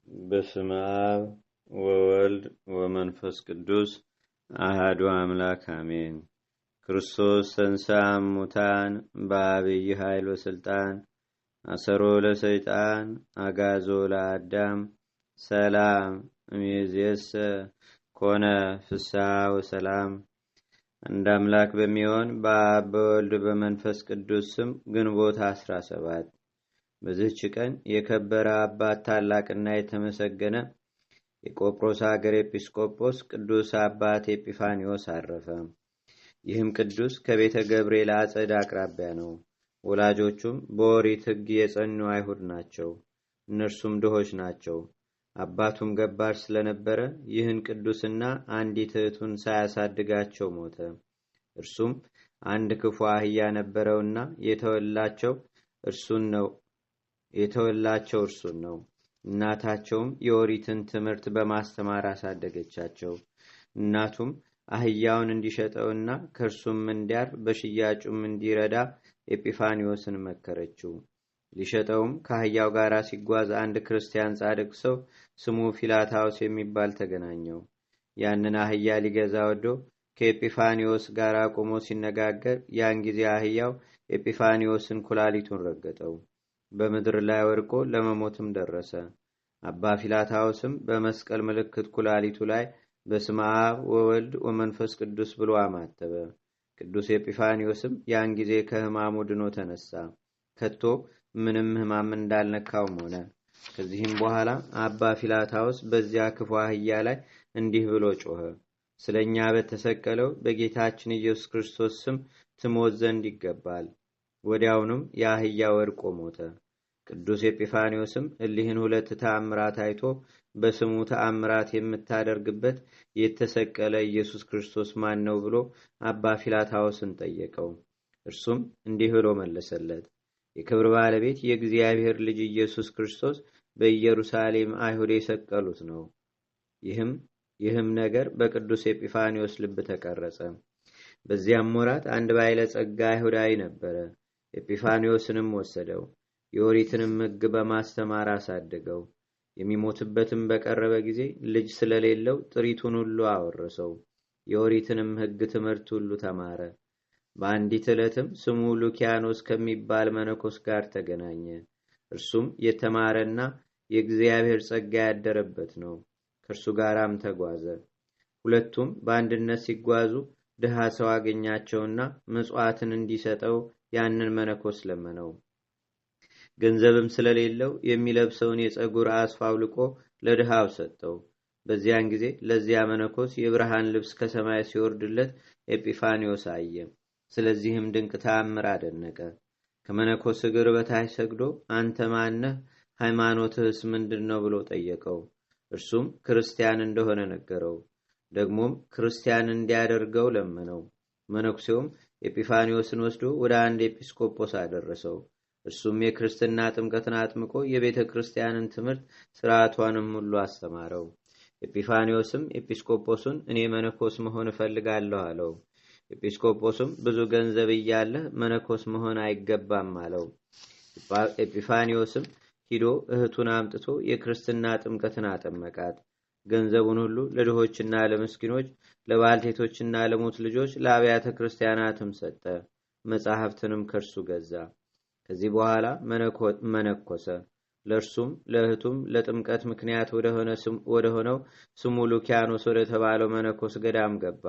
በስመ አብ ወወልድ ወመንፈስ ቅዱስ አሐዱ አምላክ አሜን። ክርስቶስ ተንሥአ እሙታን በዐቢይ ኃይል ወሥልጣን አሰሮ ለሰይጣን አግዓዞ ለአዳም ሰላም እምይእዜሰ ኮነ ፍስሐ ወሰላም። አንድ አምላክ በሚሆን በአብ በወልድ በመንፈስ ቅዱስ ስም ግንቦት 17 በዚህች ቀን የከበረ አባት ታላቅና የተመሰገነ የቆጵሮስ ሀገር ኤጲስቆጶስ ቅዱስ አባት ኤጲፋኒዎስ አረፈ። ይህም ቅዱስ ከቤተ ገብርኤል አጸድ አቅራቢያ ነው። ወላጆቹም በኦሪት ሕግ የጸኑ አይሁድ ናቸው። እነርሱም ድሆች ናቸው። አባቱም ገባር ስለነበረ ይህን ቅዱስና አንዲት እህቱን ሳያሳድጋቸው ሞተ። እርሱም አንድ ክፉ አህያ ነበረውና የተወላቸው እርሱን ነው። እናታቸውም የኦሪትን ትምህርት በማስተማር አሳደገቻቸው። እናቱም አህያውን እንዲሸጠውና ከእርሱም እንዲያርፍ በሽያጩም እንዲረዳ ኤጲፋኒዎስን መከረችው። ሊሸጠውም ከአህያው ጋር ሲጓዝ አንድ ክርስቲያን ጻድቅ ሰው ስሙ ፊላታውስ የሚባል ተገናኘው። ያንን አህያ ሊገዛ ወዶ ከኤጲፋኒዎስ ጋር ቆሞ ሲነጋገር ያን ጊዜ አህያው ኤጲፋኒዎስን ኩላሊቱን ረገጠው። በምድር ላይ ወድቆ ለመሞትም ደረሰ። አባ ፊላታውስም በመስቀል ምልክት ኩላሊቱ ላይ በስመ አብ ወወልድ ወመንፈስ ቅዱስ ብሎ አማተበ። ቅዱስ ኤጲፋኒዎስም ያን ጊዜ ከሕማሙ ድኖ ተነሳ። ከቶ ምንም ሕማም እንዳልነካውም ሆነ። ከዚህም በኋላ አባ ፊላታውስ በዚያ ክፉ አህያ ላይ እንዲህ ብሎ ጮኸ። ስለ እኛ በተሰቀለው በጌታችን ኢየሱስ ክርስቶስ ስም ትሞት ዘንድ ይገባል። ወዲያውኑም የአህያ ወድቆ ሞተ። ቅዱስ ኤጲፋኒዎስም እሊህን ሁለት ተአምራት አይቶ በስሙ ተአምራት የምታደርግበት የተሰቀለ ኢየሱስ ክርስቶስ ማን ነው ብሎ አባ ፊላታውስን ጠየቀው። እርሱም እንዲህ ብሎ መለሰለት። የክብር ባለቤት የእግዚአብሔር ልጅ ኢየሱስ ክርስቶስ በኢየሩሳሌም አይሁድ የሰቀሉት ነው። ይህም ነገር በቅዱስ ኤጲፋኒዎስ ልብ ተቀረጸ። በዚያም ወራት አንድ ባለጸጋ አይሁዳዊ ነበረ። ኤጲፋኒዎስንም ወሰደው። የኦሪትንም ሕግ በማስተማር አሳደገው። የሚሞትበትም በቀረበ ጊዜ ልጅ ስለሌለው ጥሪቱን ሁሉ አወረሰው። የኦሪትንም ሕግ ትምህርት ሁሉ ተማረ። በአንዲት ዕለትም ስሙ ሉኪያኖስ ከሚባል መነኮስ ጋር ተገናኘ። እርሱም የተማረና የእግዚአብሔር ጸጋ ያደረበት ነው። ከእርሱ ጋራም ተጓዘ። ሁለቱም በአንድነት ሲጓዙ ድሃ ሰው አገኛቸውና ምጽዋትን እንዲሰጠው ያንን መነኮስ ለመነው። ገንዘብም ስለሌለው የሚለብሰውን የፀጉር አስፋ አውልቆ ለድሃው ሰጠው። በዚያን ጊዜ ለዚያ መነኮስ የብርሃን ልብስ ከሰማይ ሲወርድለት ኤጲፋኒዎስ አየ። ስለዚህም ድንቅ ተአምር አደነቀ። ከመነኮስ እግር በታች ሰግዶ አንተ ማነህ? ሃይማኖትህስ ምንድን ነው ብሎ ጠየቀው። እርሱም ክርስቲያን እንደሆነ ነገረው። ደግሞም ክርስቲያን እንዲያደርገው ለመነው። መነኩሴውም ኤጲፋኒዎስን ወስዶ ወደ አንድ ኤጲስቆጶስ አደረሰው። እርሱም የክርስትና ጥምቀትን አጥምቆ የቤተ ክርስቲያንን ትምህርት ስርዓቷንም ሁሉ አስተማረው። ኤጲፋኒዎስም ኤጲስቆጶሱን እኔ መነኮስ መሆን እፈልጋለሁ አለው። ኤጲስቆጶስም ብዙ ገንዘብ እያለህ መነኮስ መሆን አይገባም አለው። ኤጲፋኒዎስም ሂዶ እህቱን አምጥቶ የክርስትና ጥምቀትን አጠመቃት። ገንዘቡን ሁሉ ለድሆችና ለምስኪኖች፣ ለባልቴቶችና ለሙት ልጆች፣ ለአብያተ ክርስቲያናትም ሰጠ። መጻሕፍትንም ከእርሱ ገዛ። ከዚህ በኋላ መነኮሰ። ለእርሱም ለእህቱም ለጥምቀት ምክንያት ወደሆነው ስሙ ሉኪያኖስ ወደ ተባለው መነኮስ ገዳም ገባ።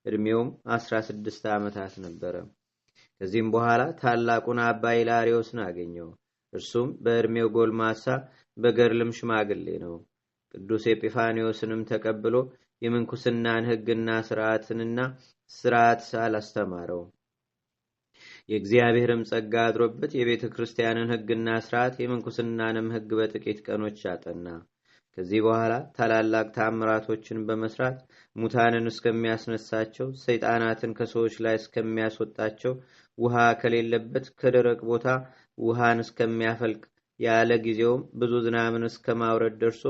ዕድሜውም 16 ዓመታት ነበረ። ከዚህም በኋላ ታላቁን አባ ኢላሪዮስን አገኘው። እርሱም በዕድሜው ጎልማሳ በገድልም ሽማግሌ ነው። ቅዱስ ኤጲፋኒዎስንም ተቀብሎ የምንኩስናን ሕግና ስርዓት አላስተማረው። የእግዚአብሔርም ጸጋ አድሮበት የቤተ ክርስቲያንን ሕግና ስርዓት የምንኩስናንም ሕግ በጥቂት ቀኖች አጠና። ከዚህ በኋላ ታላላቅ ታምራቶችን በመስራት ሙታንን እስከሚያስነሳቸው፣ ሰይጣናትን ከሰዎች ላይ እስከሚያስወጣቸው፣ ውሃ ከሌለበት ከደረቅ ቦታ ውሃን እስከሚያፈልቅ፣ ያለ ጊዜውም ብዙ ዝናብን እስከማውረድ ደርሶ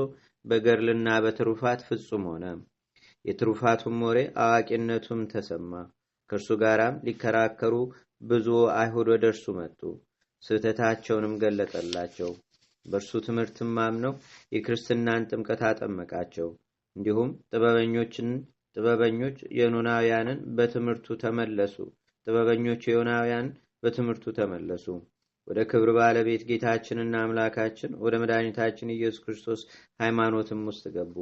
በገድልና በትሩፋት ፍጹም ሆነ። የትሩፋቱም ወሬ አዋቂነቱም ተሰማ። ከእርሱ ጋራም ሊከራከሩ ብዙ አይሁድ ወደ እርሱ መጡ። ስህተታቸውንም ገለጠላቸው። በእርሱ ትምህርትም አምነው የክርስትናን ጥምቀት አጠመቃቸው። እንዲሁም ጥበበኞች የዮናውያንን በትምህርቱ ተመለሱ። ወደ ክብር ባለቤት ጌታችንና አምላካችን ወደ መድኃኒታችን ኢየሱስ ክርስቶስ ሃይማኖትም ውስጥ ገቡ።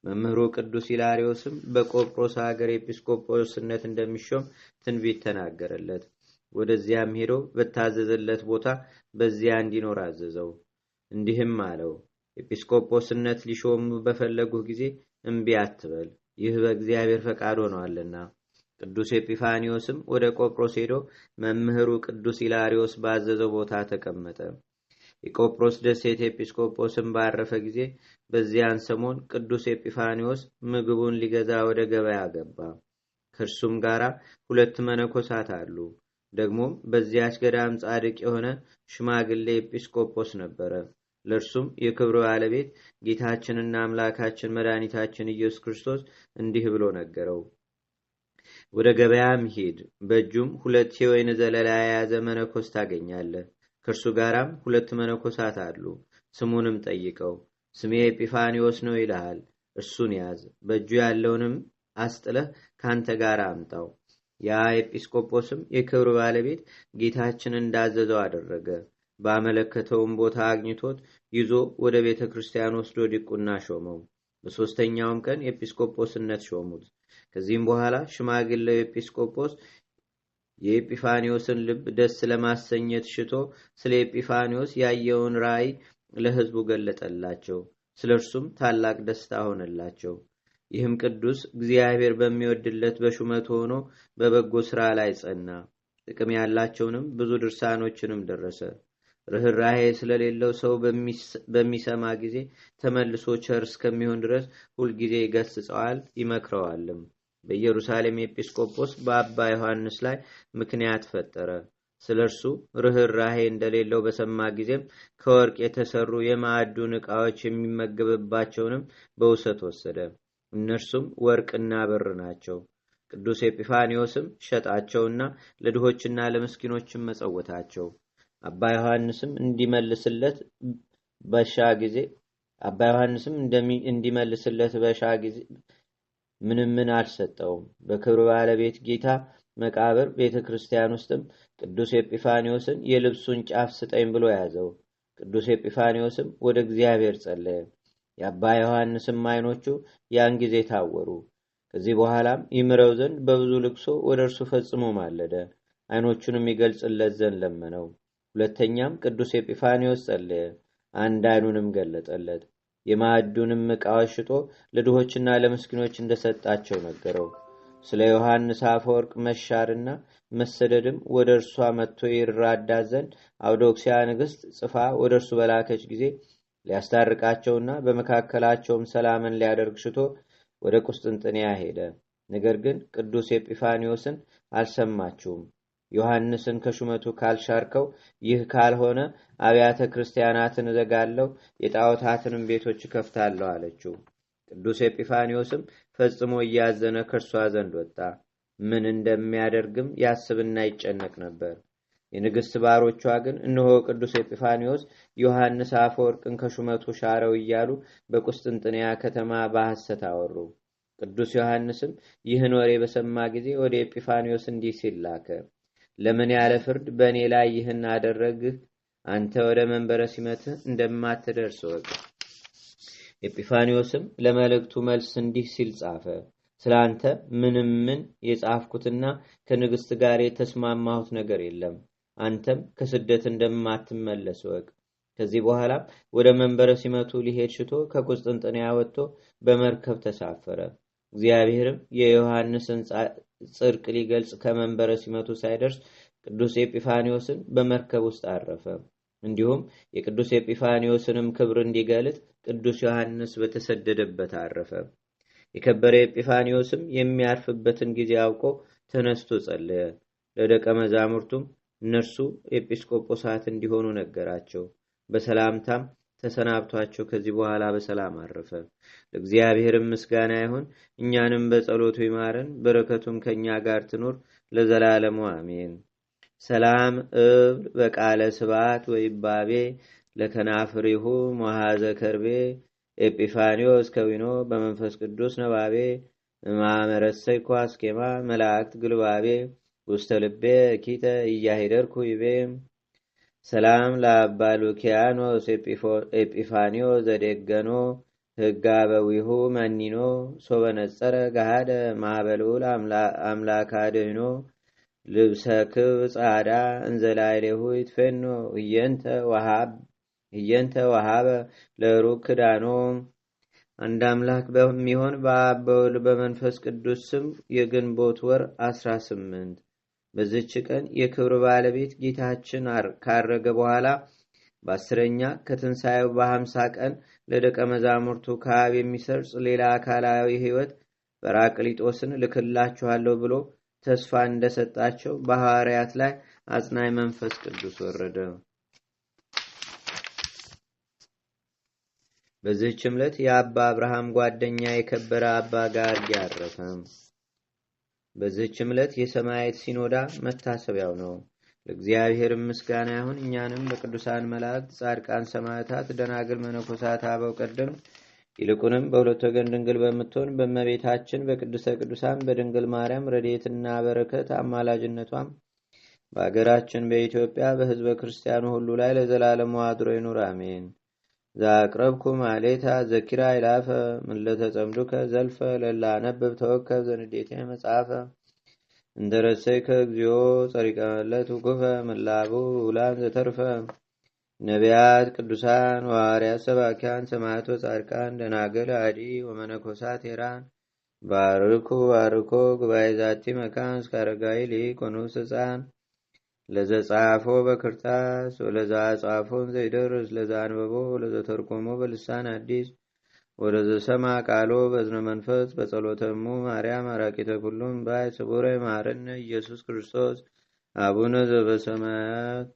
መምህሩ ቅዱስ ኢላሪዮስም በቆጵሮስ ሀገር ኤጲስቆጶስነት እንደሚሾም ትንቢት ተናገረለት። ወደዚያም ሄዶ በታዘዘለት ቦታ በዚያ እንዲኖር አዘዘው። እንዲህም አለው፣ ኤጲስቆጶስነት ሊሾሙ በፈለጉህ ጊዜ እምቢ አትበል፣ ይህ በእግዚአብሔር ፈቃድ ሆኗልና። ቅዱስ ኤጲፋኒዮስም ወደ ቆጵሮስ ሄዶ መምህሩ ቅዱስ ኢላሪዮስ ባዘዘው ቦታ ተቀመጠ። የቆጵሮስ ደሴት ኤጲስቆጶስም ባረፈ ጊዜ በዚያን ሰሞን ቅዱስ ኤጲፋኒዮስ ምግቡን ሊገዛ ወደ ገበያ ገባ። ከእርሱም ጋር 2 መነኮሳት አሉ። ደግሞም በዚያች ገዳም ጻድቅ የሆነ ሽማግሌ ኤጲስቆጶስ ነበረ። ለእርሱም የክብር ባለቤት ጌታችንና አምላካችን መድኃኒታችን ኢየሱስ ክርስቶስ እንዲህ ብሎ ነገረው። ወደ ገበያም ሂድ፣ በእጁም 2 የወይን ዘለላ የያዘ መነኮስ ታገኛለህ። ከእርሱ ጋራም 2 መነኮሳት አሉ። ስሙንም ጠይቀው፣ ስሜ ኤጲፋኒዮስ ነው ይልሃል። እርሱን ያዝ፣ በእጁ ያለውንም አስጥለህ ካንተ ጋር አምጣው። ያ ኤጲስቆጶስም የክብር ባለቤት ጌታችን እንዳዘዘው አደረገ። ባመለከተውም ቦታ አግኝቶት ይዞ ወደ ቤተ ክርስቲያን ወስዶ ዲቁና ሾመው። በ3ኛውም ቀን ኤጲስቆጶስነት ሾሙት። ከዚህም በኋላ ሽማግሌው ኤጲስቆጶስ የኤጲፋኒዮስን ልብ ደስ ለማሰኘት ሽቶ ስለ ኤጲፋኒዮስ ያየውን ራእይ ለሕዝቡ ገለጠላቸው። ስለ እርሱም ታላቅ ደስታ ሆነላቸው። ይህም ቅዱስ እግዚአብሔር በሚወድለት በሹመት ሆኖ በበጎ ሥራ ላይ ጸና። ጥቅም ያላቸውንም ብዙ ድርሳኖችንም ደረሰ። ርኅራኄ ስለሌለው ሰው በሚሰማ ጊዜ ተመልሶ ቸር እስከሚሆን ድረስ ሁልጊዜ ይገስጸዋል፣ ይመክረዋልም። በኢየሩሳሌም ኤጲስቆጶስ በአባ ዮሐንስ ላይ ምክንያት ፈጠረ። ስለ እርሱ ርኅራኄ እንደሌለው በሰማ ጊዜም ከወርቅ የተሰሩ የማዕዱን ዕቃዎች የሚመገብባቸውንም በውሰት ወሰደ። እነርሱም ወርቅና ብር ናቸው። ቅዱስ ኤጲፋኒዮስም ሸጣቸውና ለድሆችና ለምስኪኖችም መጸወታቸው። አባ ዮሐንስም እንዲመልስለት በሻ ጊዜ ምንም አልሰጠውም። በክብር ባለቤት ጌታ መቃብር ቤተ ክርስቲያን ውስጥም ቅዱስ ኤጲፋኒዮስን የልብሱን ጫፍ ስጠኝ ብሎ ያዘው። ቅዱስ ኤጲፋኒዮስም ወደ እግዚአብሔር ጸለየ። የአባ ዮሐንስም ዓይኖቹ ያን ጊዜ ታወሩ። ከዚህ በኋላም ይምረው ዘንድ በብዙ ልቅሶ ወደ እርሱ ፈጽሞ ማለደ። ዓይኖቹንም ይገልጽለት ዘንድ ለመነው። ሁለተኛም ቅዱስ ኤጲፋኒዮስ ጸለየ። አንድ ዓይኑንም ገለጠለት። የማዕዱንም ዕቃዎች ሽጦ ለድሆችና ለምስኪኖች እንደሰጣቸው ነገረው። ስለ ዮሐንስ አፈወርቅ መሻርና መሰደድም ወደ እርሷ መጥቶ ይራዳ ዘንድ አውዶክሲያ ንግሥት ጽፋ ወደ እርሱ በላከች ጊዜ ሊያስታርቃቸውና በመካከላቸውም ሰላምን ሊያደርግ ሽቶ ወደ ቁስጥንጥንያ ሄደ። ነገር ግን ቅዱስ ኤጲፋኒዮስን አልሰማችውም። ዮሐንስን ከሹመቱ ካልሻርከው፣ ይህ ካልሆነ አብያተ ክርስቲያናትን እዘጋለሁ፣ የጣዖታትንም ቤቶች እከፍታለሁ አለችው። ቅዱስ ኤጲፋኒዮስም ፈጽሞ እያዘነ ከእርሷ ዘንድ ወጣ። ምን እንደሚያደርግም ያስብና ይጨነቅ ነበር። የንግሥት ባሮቿ ግን እነሆ ቅዱስ ኤጲፋኒዮስ ዮሐንስ አፈወርቅን ከሹመቱ ሻረው እያሉ በቁስጥንጥንያ ከተማ በሐሰት አወሩ። ቅዱስ ዮሐንስም ይህን ወሬ በሰማ ጊዜ ወደ ኤጲፋኒዮስ እንዲህ ሲል ላከ። ለምን ያለ ፍርድ በእኔ ላይ ይህን አደረግህ? አንተ ወደ መንበረ ሲመትህ እንደማትደርስ ወቅ። ኤጲፋኒዮስም ለመልእክቱ መልስ እንዲህ ሲል ጻፈ። ስለ አንተ ምን የጻፍኩትና ከንግሥት ጋር የተስማማሁት ነገር የለም። አንተም ከስደት እንደማትመለስ ወቅ። ከዚህ በኋላ ወደ መንበረ ሲመቱ ሊሄድ ሽቶ ከቁስጥንጥንያ ወጥቶ በመርከብ ተሳፈረ። እግዚአብሔርም የዮሐንስን ጽድቅ ሊገልጽ ከመንበረ ሲመቱ ሳይደርስ ቅዱስ ኤጲፋኒዮስን በመርከብ ውስጥ አረፈ። እንዲሁም የቅዱስ ኤጲፋኒዮስንም ክብር እንዲገልጥ ቅዱስ ዮሐንስ በተሰደደበት አረፈ። የከበረ ኤጲፋኒዮስም የሚያርፍበትን ጊዜ አውቆ ተነስቶ ጸለየ። ለደቀ መዛሙርቱም እነርሱ ኤጲስቆጶሳት እንዲሆኑ ነገራቸው። በሰላምታም ተሰናብቷቸው ከዚህ በኋላ በሰላም አረፈ። ለእግዚአብሔርም ምስጋና ይሁን፣ እኛንም በጸሎቱ ይማረን፣ በረከቱም ከኛ ጋር ትኑር ለዘላለሙ አሜን። ሰላም እብል በቃለ ስብሐት ወይባቤ ለከናፍሪሁ መሃዘ ከርቤ ኤጲፋኒዎስ ከዊኖ በመንፈስ ቅዱስ ነባቤ ማመረሰይ ኳስኬማ መላእክት ግልባቤ ውስተ ልቤ ኪተ እያሂደርኩ ይቤ ሰላም ለአባ ሉኪያኖስ ኤጲፋኒዮ ዘደገኖ ህጋ በዊሁ መኒኖ ሶበነጸረ ገሃደ ማበልዑል አምላክ አድህኖ ልብሰ ክብ ጻዳ እንዘላይሌሁ ይትፌኖ እየንተ ወሃበ ለሩቅ ክዳኖ። አንድ አምላክ በሚሆን በአብ በወልድ በመንፈስ ቅዱስ ስም የግንቦት ወር 18 በዚች ቀን የክብር ባለቤት ጌታችን ካረገ በኋላ በ10ኛ ከትንሣኤው በ50 ቀን ለደቀ መዛሙርቱ ከአብ የሚሰርጽ ሌላ አካላዊ ሕይወት ጰራቅሊጦስን ልክላችኋለሁ ብሎ ተስፋ እንደሰጣቸው በሐዋርያት ላይ አጽናኝ መንፈስ ቅዱስ ወረደ። በዚህች ዕለት የአባ አብርሃም ጓደኛ የከበረ አባ ጋርጌ አረፈ። በዚህች ዕለት የሰማዕት ሲኖዳ መታሰቢያው ነው። ለእግዚአብሔር ምስጋና ይሁን። እኛንም በቅዱሳን መላእክት፣ ጻድቃን፣ ሰማዕታት፣ ደናግል፣ መነኮሳት፣ አበው ቀደም ይልቁንም በሁለት ወገን ድንግል በምትሆን በእመቤታችን በቅድስተ ቅዱሳን በድንግል ማርያም ረድኤትና በረከት አማላጅነቷም በአገራችን በኢትዮጵያ በሕዝበ ክርስቲያኑ ሁሉ ላይ ለዘላለሙ አድሮ ይኑር፣ አሜን። ዛቅረብኩ ማሌታ ዘኪራ ይላፈ ምለተጸምዱከ ዘልፈ ለላነብብ ተወከብ ዘንዴቴ መጽሐፈ እንደረሰይ ከእግዚኦ ጸሪቀመለት ውኩፈ ምላቡ ውላን ዘተርፈ ነቢያት፣ ቅዱሳን፣ ዋርያት፣ ሰባኪያን፣ ሰማዕቶ፣ ጻድቃን፣ ደናገል፣ አዲ ወመነኮሳት ሄራን ባርኩ ባርኮ ጉባኤ ዛቲ መካን እስካረጋይ ሊቆኑስ ሕፃን ለዘጻፎ በክርታስ ወለዛ ጻፎን ዘይደርስ ለዛ አንበቦ ለዘተርጎሞ በልሳን አዲስ ወለዘሰማ ቃሎ በዝነ መንፈስ በጸሎተሙ ማርያም አራቂተ ኩሉም ባይ ስቡረ ማረነ ኢየሱስ ክርስቶስ አቡነ ዘበሰማያት